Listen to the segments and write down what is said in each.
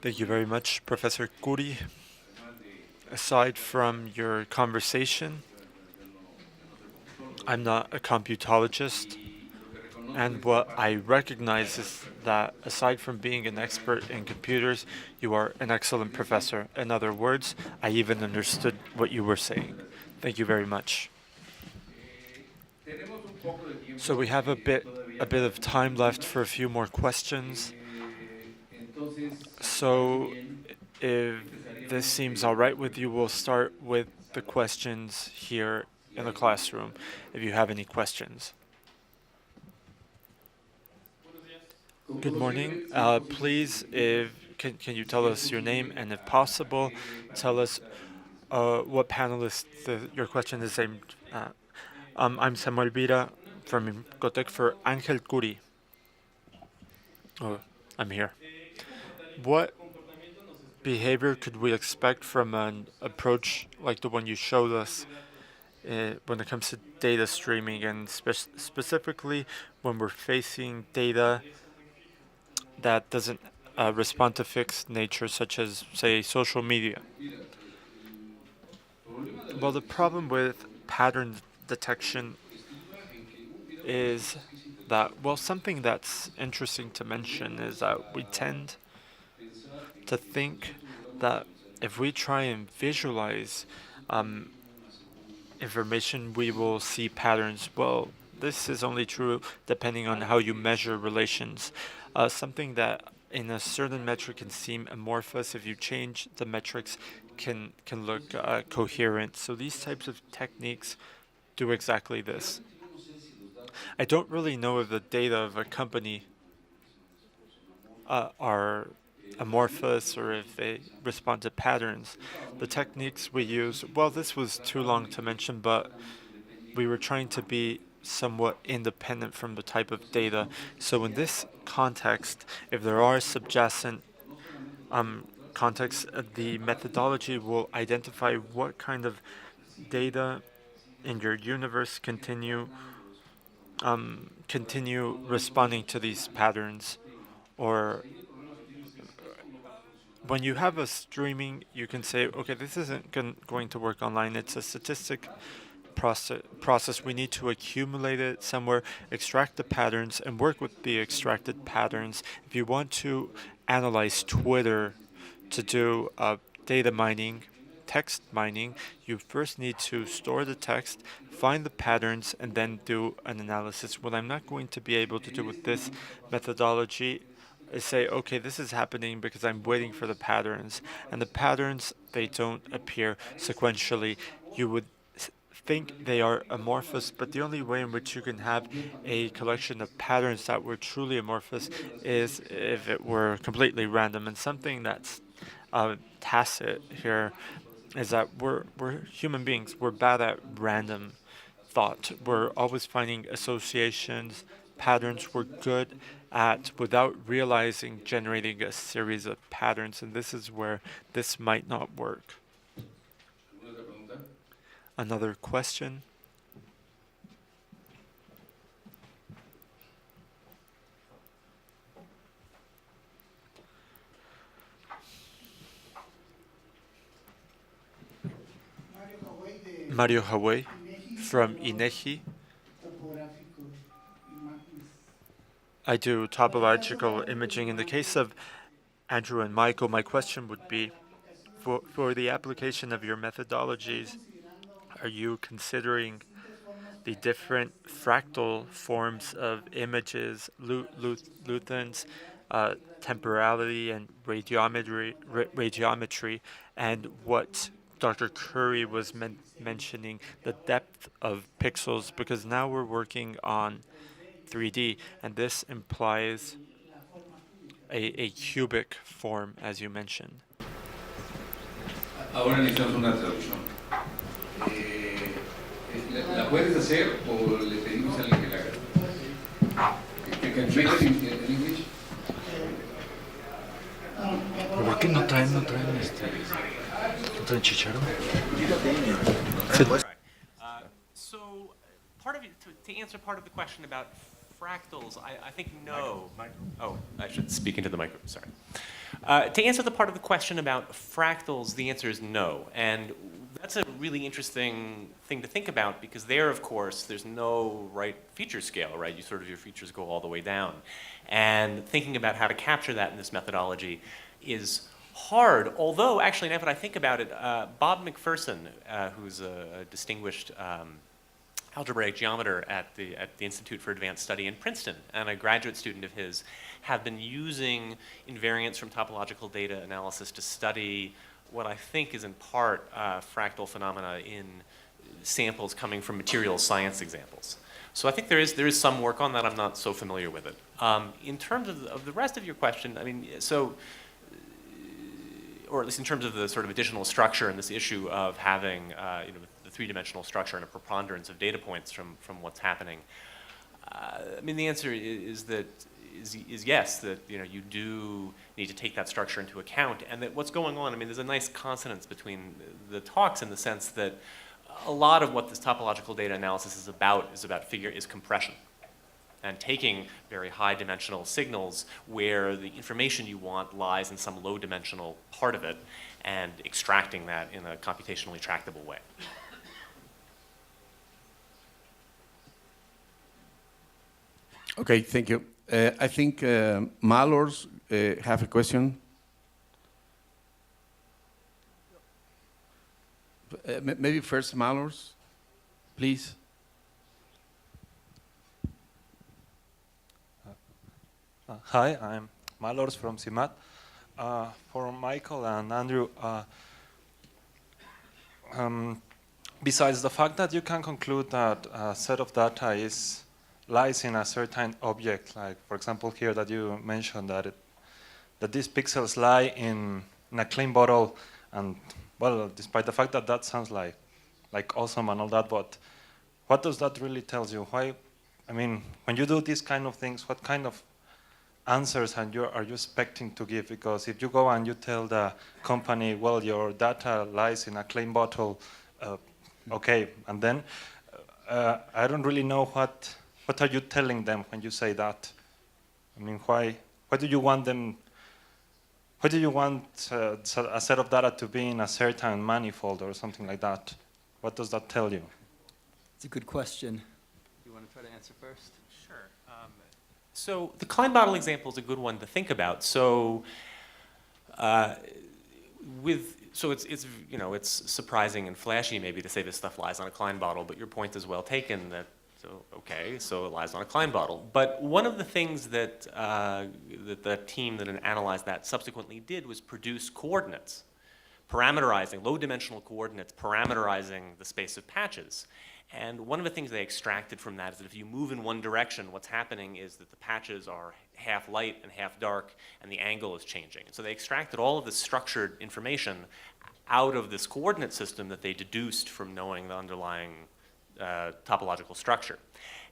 Thank you very much, Professor Curi. Aside from your conversation, I'm not a computologist, and what I recognize is that aside from being an expert in computers, you are an excellent professor. In other words, I even understood what you were saying. Thank you very much. So we have a bit of time left for a few more questions. So if this seems all right with you, we'll start with the questions here in the classroom, if you have any questions. Good morning. Please, if can you tell us your name and if possible, tell us what panelist your question is aimed at. I'm Samuel Vira from Imcotec for Angel Curi. Oh, I'm here. What behavior could we expect from an approach like the one you showed us when it comes to data streaming and specifically when we're facing data that doesn't respond to fixed nature, such as, say, social media? Well, the problem with pattern detection is that, well, something that's interesting to mention is that we tend to think that if we try and visualize um, information, we will see patterns. Well, this is only true depending on how you measure relations. Something that in a certain metric can seem amorphous, if you change the metrics, can look coherent. So these types of techniques do exactly this. I don't really know if the data of a company are amorphous or if they respond to patterns. The techniques we use, well, this was too long to mention, but we were trying to be somewhat independent from the type of data. So in this context, if there are subjacent contexts, the methodology will identify what kind of data in your universe continue responding to these patterns. Or when you have a streaming, you can say, okay, this isn't going to work online. It's a statistic process. We need to accumulate it somewhere, extract the patterns, and work with the extracted patterns. If you want to analyze Twitter to do data mining, text mining, you first need to store the text, find the patterns, and then do an analysis. What I'm not going to be able to do with this methodology is say, okay, this is happening because I'm waiting for the patterns, and the patterns, they don't appear sequentially. You would think they are amorphous, but the only way in which you can have a collection of patterns that were truly amorphous is if it were completely random. And something that's tacit here is that we're human beings. We're bad at random thought. We're always finding associations, patterns. We're good at, without realizing, generating a series of patterns, and this is where this might not work. Another question? Mario Hawaii from INEGI. I do topological imaging. In the case of Andrew and Michael, my question would be, for the application of your methodologies, are you considering the different fractal forms of images, Luthans, temporality, and radiometry, and what Dr. Curry was mentioning, the depth of pixels, because now we're working on 3D, and this implies a cubic form, as you mentioned. Ahora necesitamos una traducción. ¿La puedes hacer o le pedimos a alguien que la haga? Can you make it in English? ¿Por qué no traen ¿no traen chicharrón? So, part of it, to answer part of the question about fractals, I think no. Oh, I should speak into the micro, sorry. To answer the part of the question about fractals, the answer is no. And that's a really interesting thing to think about because there, of course, there's no right feature scale, right? Your features go all the way down. And thinking about how to capture that in this methodology is hard, although actually now that I think about it, Bob McPherson, who's a distinguished algebraic geometer at the Institute for Advanced Study in Princeton, and a graduate student of his, have been using invariance from topological data analysis to study what I think is in part fractal phenomena in samples coming from materials science examples. So I think there is some work on that. I'm not so familiar with it. In terms of the rest of your question, I mean, so, or at least in terms of the sort of additional structure and this issue of having the three-dimensional structure and a preponderance of data points from what's happening. I mean, the answer is yes, that you do need to take that structure into account, and that what's going on. I mean, there's a nice consonance between the talks in the sense that a lot of what this topological data analysis is about is compression, and taking very high dimensional signals where the information you want lies in some low dimensional part of it, and extracting that in a computationally tractable way. Okay, thank you. I think Malors have a question. Maybe first Malors, please. Hi, I'm Malors from CIMAT. For Michael and Andrew, besides the fact that you can conclude that a set of data lies in a certain object, like for example here that you mentioned that these pixels lie in a clean bottle, and well, despite the fact that that sounds like awesome and all that, but what does that really tell you? Why? I mean, when you do these kind of things, what kind of answers are you expecting to give? Because if you go and you tell the company, well, your data lies in a clean bottle, okay, and then I don't really know what are you telling them when you say that? I mean, why do you want them? Why do you want a set of data to be in a certain manifold or something like that? What does that tell you? It's a good question. You want to try to answer first? Sure. So the Klein bottle example is a good one to think about. So it's surprising and flashy maybe to say this stuff lies on a Klein bottle, but your point is well taken that so it lies on a Klein bottle. But one of the things that the team that analyzed that subsequently did was produce coordinates, parameterizing, low-dimensional coordinates, parameterizing the space of patches. And one of the things they extracted from that is that if you move in one direction, what's happening is that the patches are half light and half dark, and the angle is changing. So they extracted all of this structured information out of this coordinate system that they deduced from knowing the underlying topological structure.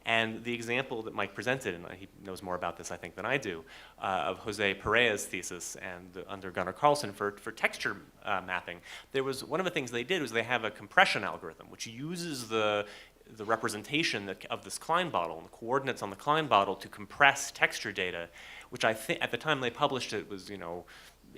And the example that Mike presented, and he knows more about this, I think, than I do, of Jose Perea's thesis and under Gunnar Carlson for texture mapping, there was one of the things they did was they have a compression algorithm which uses the representation of this Klein bottle and the coordinates on the Klein bottle to compress texture data, which I think at the time they published it was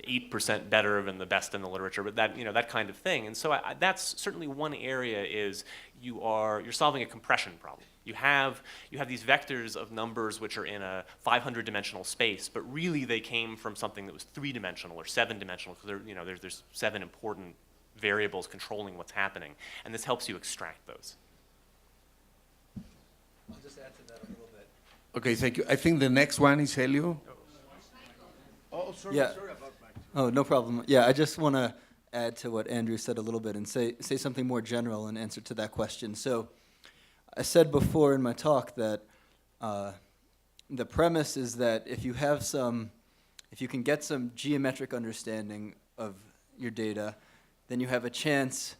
8% better than the best in the literature, but that kind of thing. And so that's certainly one area is you're solving a compression problem. You have these vectors of numbers which are in a 500-dimensional space, but really they came from something that was 3-dimensional or 7-dimensional because there's 7 important variables controlling what's happening, and this helps you extract those. I'll just add to that a little bit. Okay, thank you. I think the next one is Helio. Oh, sorry about that. Oh, no problem. Yeah, I just want to add to what Andrew said a little bit and say something more general in answer to that question. So I said before in my talk that the premise is that if you can get some geometric understanding of your data, then you have a chance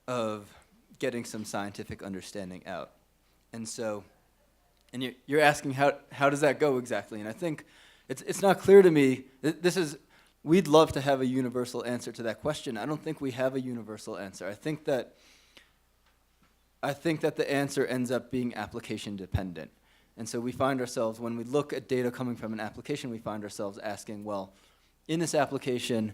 of getting some scientific understanding out. And so, and you're asking how does that go exactly? And I think it's not clear to me. We'd love to have a universal answer to that question. I don't think we have a universal answer. I think that the answer ends up being application dependent. And so we find ourselves, when we look at data coming from an application, we find ourselves asking, well, in this application,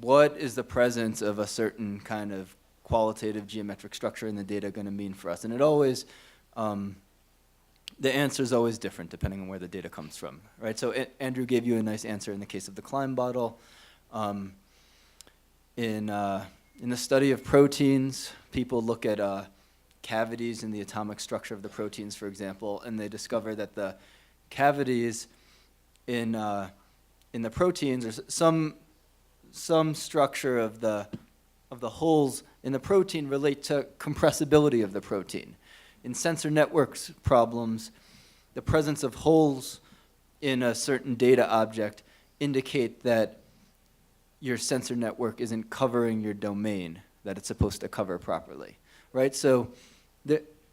what is the presence of a certain kind of qualitative geometric structure in the data going to mean for us? And it always, the answer is always different depending on where the data comes from, right? So Andrew gave you a nice answer in the case of the Klein bottle. In the study of proteins, people look at cavities in the atomic structure of the proteins, for example, and they discover that the cavities in the proteins, or some structure of the holes in the protein relate to compressibility of the protein. In sensor networks problems, the presence of holes in a certain data object indicate that your sensor network isn't covering your domain that it's supposed to cover properly, right? So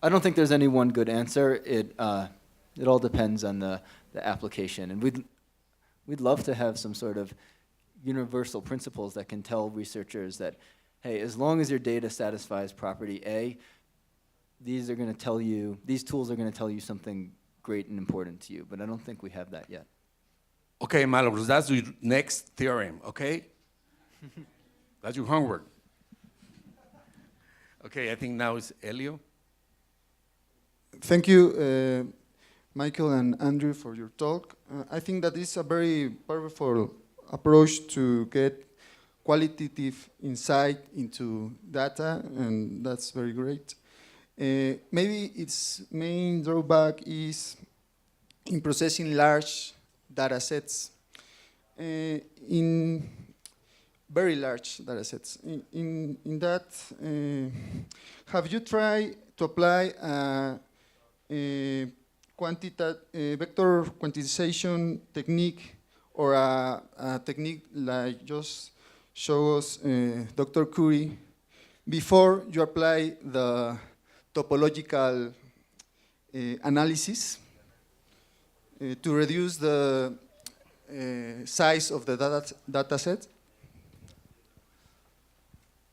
I don't think there's any one good answer. It all depends on the application. And we'd love to have some sort of universal principles that can tell researchers that, hey, as long as your data satisfies property A, these tools are going to tell you something great and important to you. But I don't think we have that yet. Okay, Malobros, that's your next theorem, okay? That's your homework. Okay, I think now it's Elio. Thank you, Michael and Andrew, for your talk. I think that is a very powerful approach to get qualitative insight into data, and that's very great. Maybe its main drawback is in processing large data sets, in very large data sets. In that, have you tried to apply a vector quantization technique, or a technique like just show us Dr. Curie, before you apply the topological analysis to reduce the size of the data set?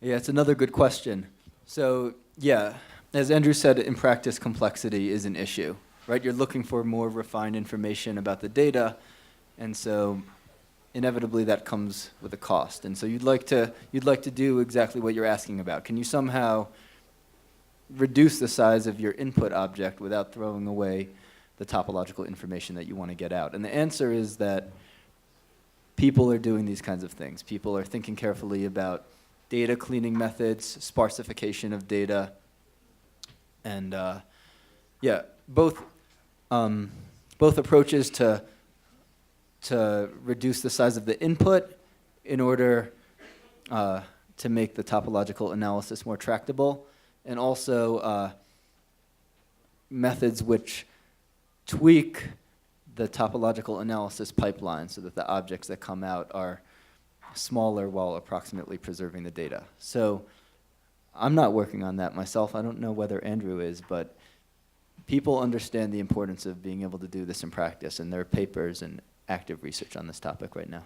Yeah, it's another good question. So, yeah, as Andrew said, in practice, complexity is an issue, right? You're looking for more refined information about the data, and so inevitably that comes with a cost. And so you'd like to do exactly what you're asking about. Can you somehow reduce the size of your input object without throwing away the topological information that you want to get out? And the answer is that people are doing these kinds of things. People are thinking carefully about data cleaning methods, sparsification of data, and yeah, both approaches to reduce the size of the input in order to make the topological analysis more tractable, and also methods which tweak the topological analysis pipeline so that the objects that come out are smaller while approximately preserving the data. So I'm not working on that myself. I don't know whether Andrew is, but people understand the importance of being able to do this in practice, and there are papers and active research on this topic right now.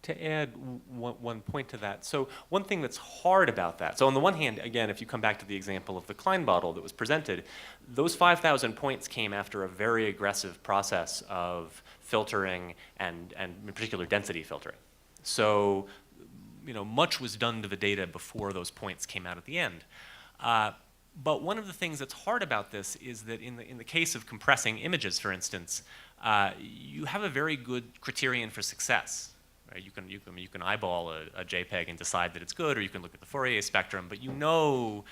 To add one point to that, so one thing that's hard about that, so on the one hand, again, if you come back to the example of the Klein bottle that was presented, those 5,000 points came after a very aggressive process of filtering and in particular density filtering. So, much was done to the data before those points came out at the end. But one of the things that's hard about this is that in the case of compressing images, for instance, you have a very good criterion for success. Right? You can eyeball a JPEG and decide that it's good, or you can look at the Fourier spectrum, but you know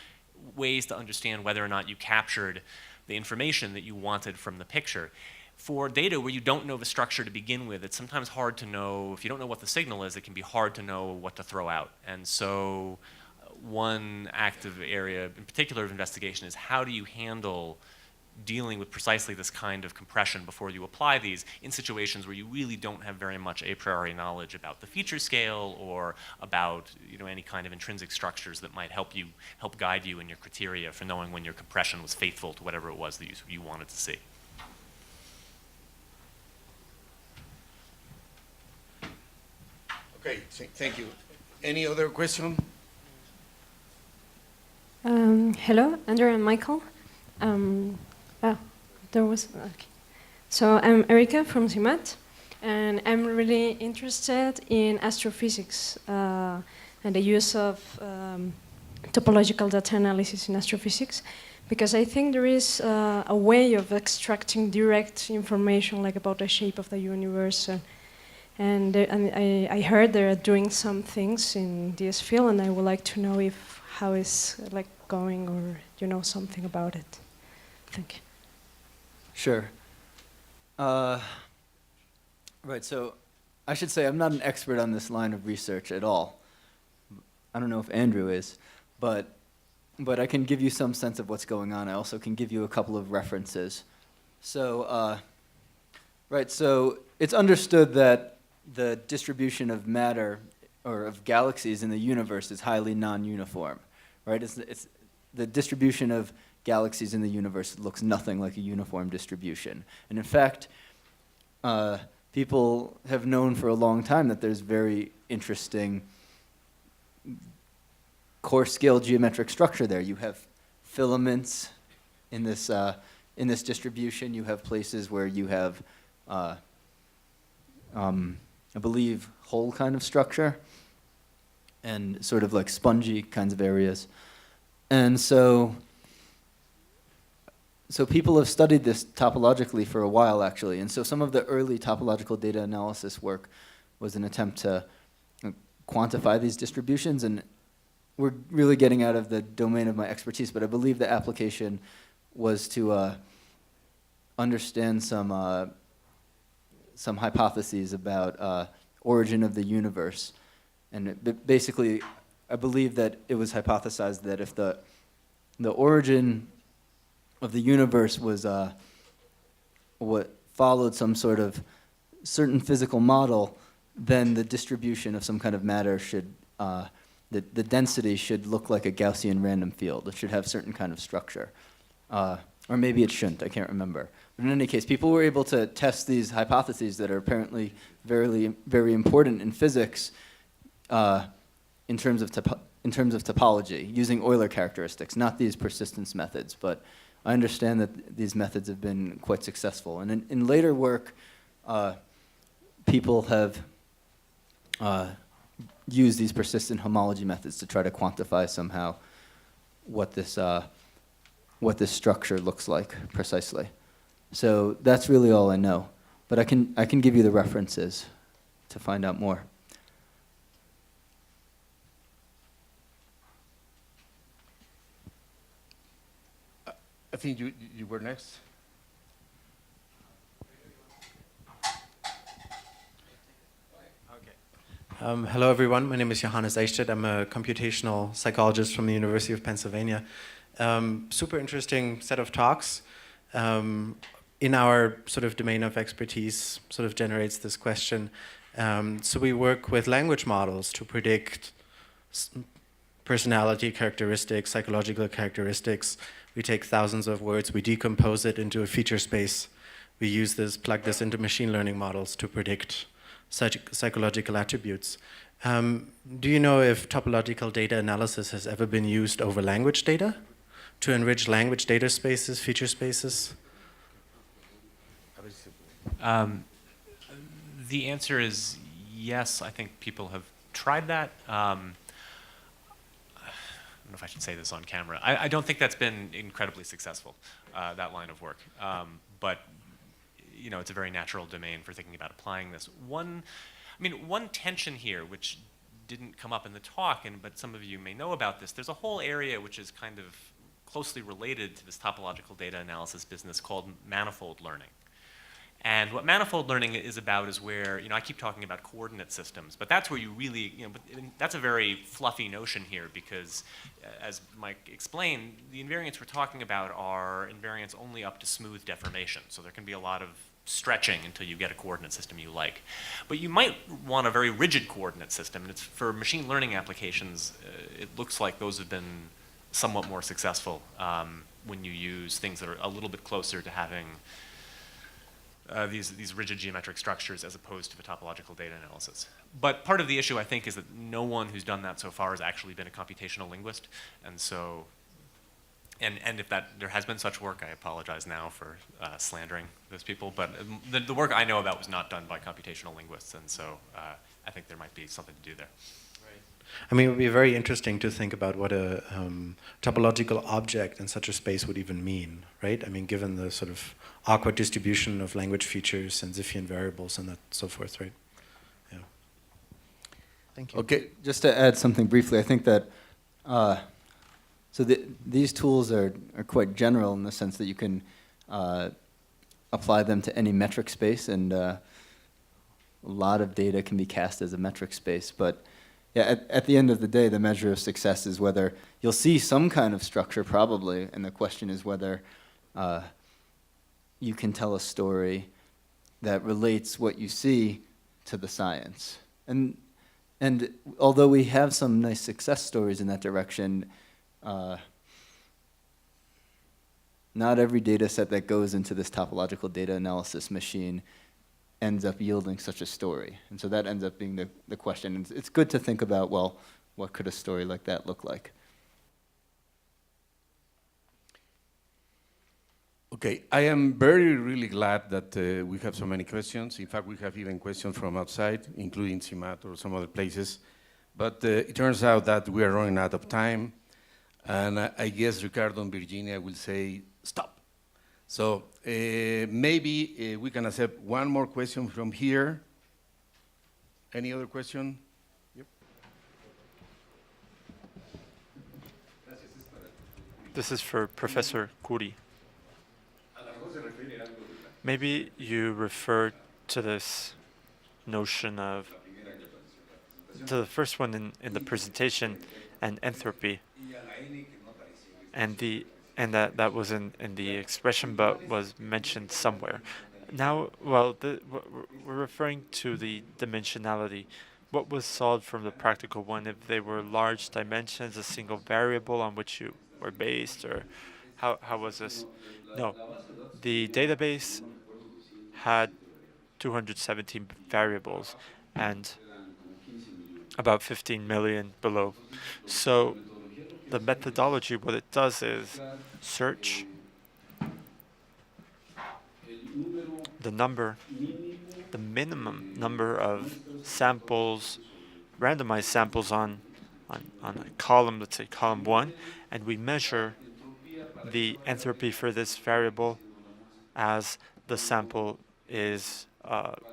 ways to understand whether or not you captured the information that you wanted from the picture. For data where you don't know the structure to begin with, it's sometimes hard to know, if you don't know what the signal is, it can be hard to know what to throw out. And so one active area in particular of investigation is how do you handle dealing with precisely this kind of compression before you apply these in situations where you really don't have very much a priori knowledge about the feature scale or about any kind of intrinsic structures that might help guide you in your criteria for knowing when your compression was faithful to whatever it was that you wanted to see. Okay, thank you. Any other question? Hello, Andrew and Michael. There was, okay. So I'm Erika from CIMAT, and I'm really interested in astrophysics and the use of topological data analysis in astrophysics, because I think there is a way of extracting direct information, like about the shape of the universe, and I heard they're doing some things in this field, and I would like to know if how is like going, or you know something about it. Thank you. Sure. Right, so I should say I'm not an expert on this line of research at all. I don't know if Andrew is, but I can give you some sense of what's going on. I also can give you a couple of references. So, right, so it's understood that the distribution of matter, or of galaxies in the universe, is highly non-uniform, right? It's the distribution of galaxies in the universe looks nothing like a uniform distribution. And in fact, people have known for a long time that there's very interesting coarse-scale geometric structure there. You have filaments in this distribution. You have places where you have, I believe, hole kind of structure, and sort of like spongy kinds of areas. And so people have studied this topologically for a while, actually. And so some of the early topological data analysis work was an attempt to quantify these distributions. And we're really getting out of the domain of my expertise, but I believe the application was to understand some hypotheses about origin of the universe. And basically, I believe that it was hypothesized that if the origin of the universe was what followed some sort of certain physical model, then the distribution of some kind of matter should, the density should look like a Gaussian random field. It should have certain kind of structure. Or maybe it shouldn't, I can't remember. But in any case, people were able to test these hypotheses that are apparently very, very important in physics in terms of topology, using Euler characteristics, not these persistence methods, but I understand that these methods have been quite successful. And in later work, people have used these persistent homology methods to try to quantify somehow what this structure looks like precisely. So that's really all I know. But I can give you the references to find out more. I think you were next. Hello, everyone. My name is Johannes Eichstädt. I'm a computational psychologist from the University of Pennsylvania. Super interesting set of talks. In our sort of domain of expertise, sort of generates this question. So we work with language models to predict personality characteristics, psychological characteristics. We take thousands of words, we decompose it into a feature space. We use this, plug this into machine learning models to predict psychological attributes. Do you know if topological data analysis has ever been used over language data to enrich language data spaces, feature spaces? The answer is yes. I think people have tried that. I don't know if I should say this on camera. I don't think that's been incredibly successful, that line of work. But you know, it's a very natural domain for thinking about applying this. One tension here, which didn't come up in the talk, but some of you may know about this, there's a whole area which is kind of closely related to this topological data analysis business called manifold learning. And what manifold learning is about is where, you know, I keep talking about coordinate systems, but that's where you really, you know, but that's a very fluffy notion here because, as Mike explained, the invariants we're talking about are invariants only up to smooth deformation. So there can be a lot of stretching until you get a coordinate system you like. But you might want a very rigid coordinate system, and it's for machine learning applications, it looks like those have been somewhat more successful when you use things that are a little bit closer to having these rigid geometric structures as opposed to the topological data analysis. But part of the issue, I think, is that no one who's done that so far has actually been a computational linguist. And so and if that there has been such work, I apologize now for slandering those people. But the work I know about was not done by computational linguists, and so I think there might be something to do there. I mean, it would be very interesting to think about what a topological object in such a space would even mean, right? I mean, given the sort of awkward distribution of language features and Zipfian variables and that so forth, right? Yeah. Thank you. Okay. Just to add something briefly, I think that these tools are quite general in the sense that you can apply them to any metric space, and a lot of data can be cast as a metric space. But yeah, at the end of the day, the measure of success is whether you'll see some kind of structure, probably, and the question is whether you can tell a story that relates what you see to the science. And although we have some nice success stories in that direction, not every data set that goes into this topological data analysis machine ends up yielding such a story. And so that ends up being the question. And it's good to think about, well, what could a story like that look like? Okay, I am really glad that we have so many questions. In fact, we have even questions from outside, including CIMAT or some other places. But it turns out that we are running out of time. And I guess Ricardo and Virginia will say, stop. So maybe we can accept one more question from here. Any other question? Yep. This is for Professor Curi. Maybe you refer to this notion of, to the first one in the presentation, and entropy, and that was in the expression but was mentioned somewhere. Now, well, we're referring to the dimensionality. What was solved from the practical one? If they were large dimensions, a single variable on which you were based, or how was this? No, the database had 217 variables and about 15 million below. So the methodology, what it does is search the minimum number of samples, randomized samples on a column, let's say column 1, and we measure the entropy for this variable as the sample is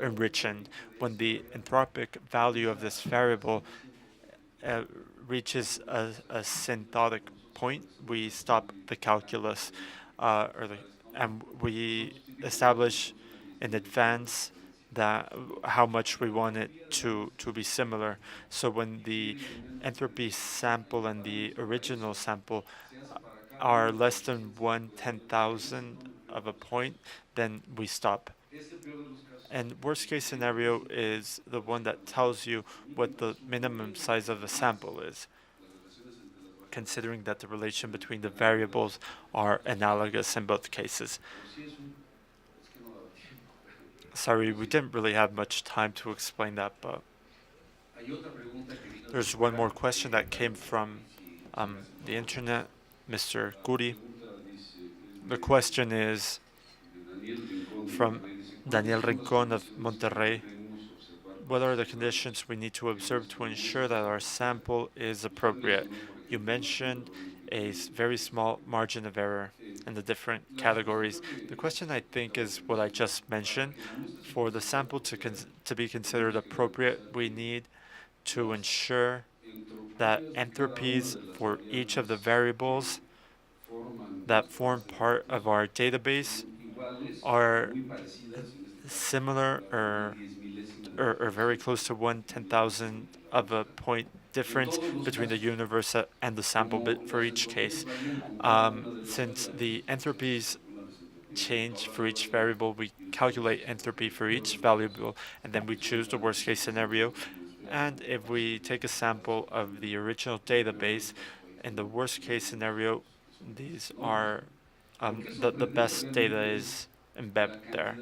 enriching. When the anthropic value of this variable reaches a asymptotic point, we stop the calculus, and we establish in advance that how much we want it to be similar. So when the entropy sample and the original sample are less than 1/10,000 of a point, then we stop. And worst case scenario is the one that tells you what the minimum size of the sample is, considering that the relation between the variables are analogous in both cases. Sorry, we didn't really have much time to explain that, but there's one more question that came from the internet, Mr. Curi. The question is from Daniel Rincon of Monterrey. What are the conditions we need to observe to ensure that our sample is appropriate? You mentioned a very small margin of error in the different categories. The question, I think, is what I just mentioned. For the sample to be considered appropriate, we need to ensure that entropies for each of the variables that form part of our database are similar or very close to 1/10,000 of a point difference between the universe and the sample bit for each case. Since the entropies change for each variable, we calculate entropy for each variable, and then we choose the worst case scenario. And if we take a sample of the original database, in the worst case scenario, these are the best data is embedded there.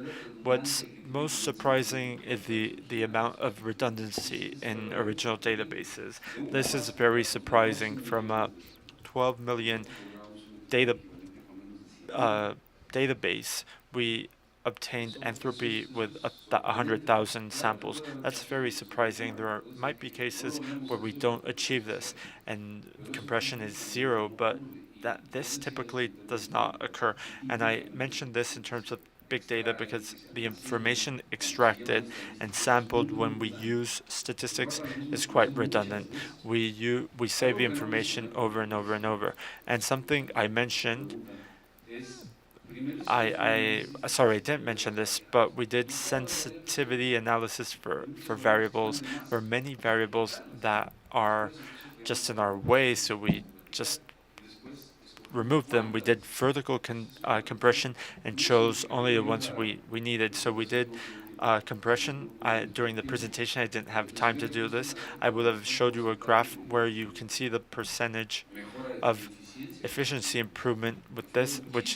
What's most surprising is the amount of redundancy in original databases. This is very surprising. From 12 million database, we obtained entropy with 100,000 samples. That's very surprising. Might be cases where we don't achieve this, and compression is 0, but this typically does not occur. And I mentioned this in terms of big data because the information extracted and sampled when we use statistics is quite redundant. We save the information over and over and over. And something I mentioned, sorry, I didn't mention this, but we did sensitivity analysis for variables. There are many variables that are just in our way, so we just removed them. We did vertical compression and chose only the ones we needed. So we did compression. During the presentation, I didn't have time to do this. I would have showed you a graph where you can see the percentage of efficiency improvement with this, which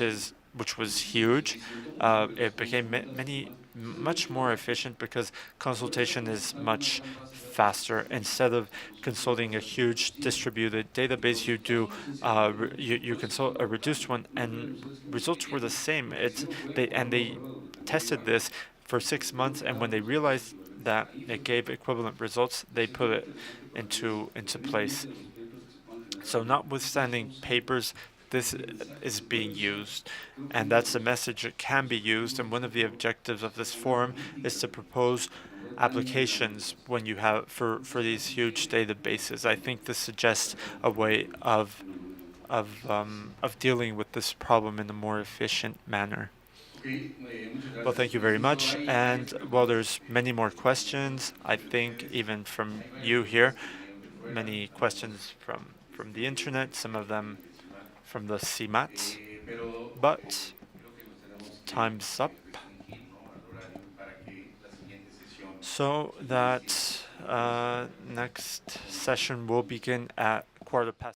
was huge. It became much more efficient because consultation is much faster. Instead of consulting a huge distributed database, you consult a reduced one, and results were the same. They tested this for 6 months, and when they realized that it gave equivalent results, they put it into place. So notwithstanding papers, this is being used, and that's a message that can be used. And one of the objectives of this forum is to propose applications when you have for these huge databases. I think this suggests a way of dealing with this problem in a more efficient manner. Well, thank you very much. And well, there's many more questions. I think even from you here, many questions from the internet, some of them from the CIMAT, but time's up. So that next session will begin at 1:15.